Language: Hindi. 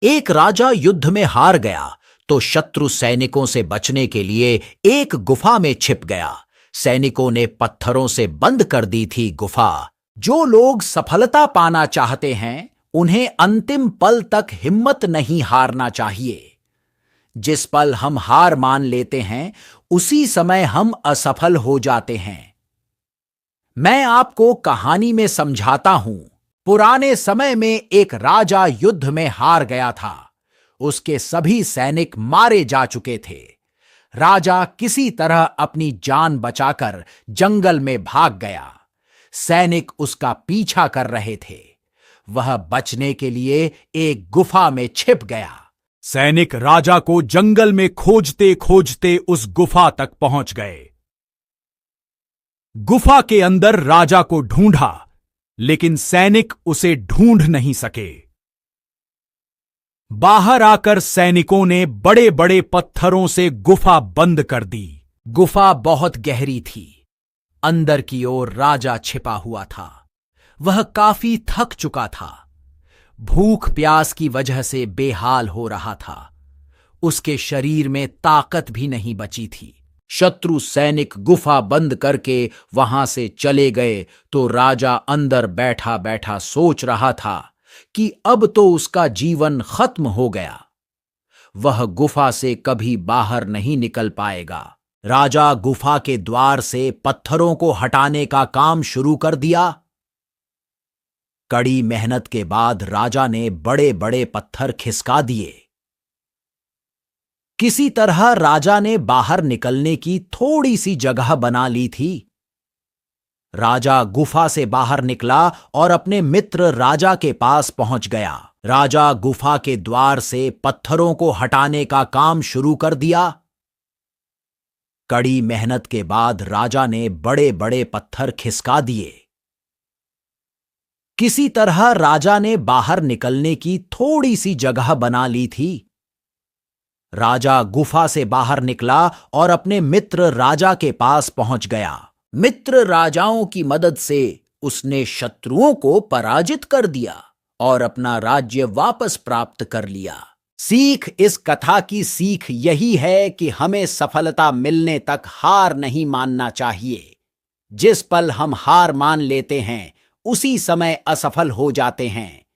एक राजा युद्ध में हार गया तो शत्रु सैनिकों से बचने के लिए एक गुफा में छिप गया। सैनिकों ने पत्थरों से बंद कर दी थी गुफा। जो लोग सफलता पाना चाहते हैं, उन्हें अंतिम पल तक हिम्मत नहीं हारना चाहिए। जिस पल हम हार मान लेते हैं, उसी समय हम असफल हो जाते हैं। मैं आपको कहानी में समझाता हूं। पुराने समय में एक राजा युद्ध में हार गया था। उसके सभी सैनिक मारे जा चुके थे। राजा किसी तरह अपनी जान बचाकर जंगल में भाग गया। सैनिक उसका पीछा कर रहे थे। वह बचने के लिए एक गुफा में छिप गया। सैनिक राजा को जंगल में खोजते खोजते उस गुफा तक पहुंच गए। गुफा के अंदर राजा को ढूंढा, लेकिन सैनिक उसे ढूंढ नहीं सके। बाहर आकर सैनिकों ने बड़े बड़े पत्थरों से गुफा बंद कर दी। गुफा बहुत गहरी थी। अंदर की ओर राजा छिपा हुआ था। वह काफी थक चुका था। भूख प्यास की वजह से बेहाल हो रहा था। उसके शरीर में ताकत भी नहीं बची थी। शत्रु सैनिक गुफा बंद करके वहां से चले गए तो राजा अंदर बैठा बैठा सोच रहा था कि अब तो उसका जीवन खत्म हो गया। वह गुफा से कभी बाहर नहीं निकल पाएगा। राजा गुफा के द्वार से पत्थरों को हटाने का काम शुरू कर दिया। कड़ी मेहनत के बाद राजा ने बड़े बड़े पत्थर खिसका दिए। किसी तरह राजा ने बाहर निकलने की थोड़ी सी जगह बना ली थी। राजा गुफा से बाहर निकला और अपने मित्र राजा के पास पहुंच गया। राजा गुफा के द्वार से पत्थरों को हटाने का काम शुरू कर दिया। कड़ी मेहनत के बाद राजा ने बड़े बड़े पत्थर खिसका दिए। किसी तरह राजा ने बाहर निकलने की थोड़ी सी जगह बना ली थी। राजा गुफा से बाहर निकला और अपने मित्र राजा के पास पहुंच गया। मित्र राजाओं की मदद से उसने शत्रुओं को पराजित कर दिया और अपना राज्य वापस प्राप्त कर लिया। सीख इस कथा की सीख यही है कि हमें सफलता मिलने तक हार नहीं मानना चाहिए। जिस पल हम हार मान लेते हैं, उसी समय असफल हो जाते हैं।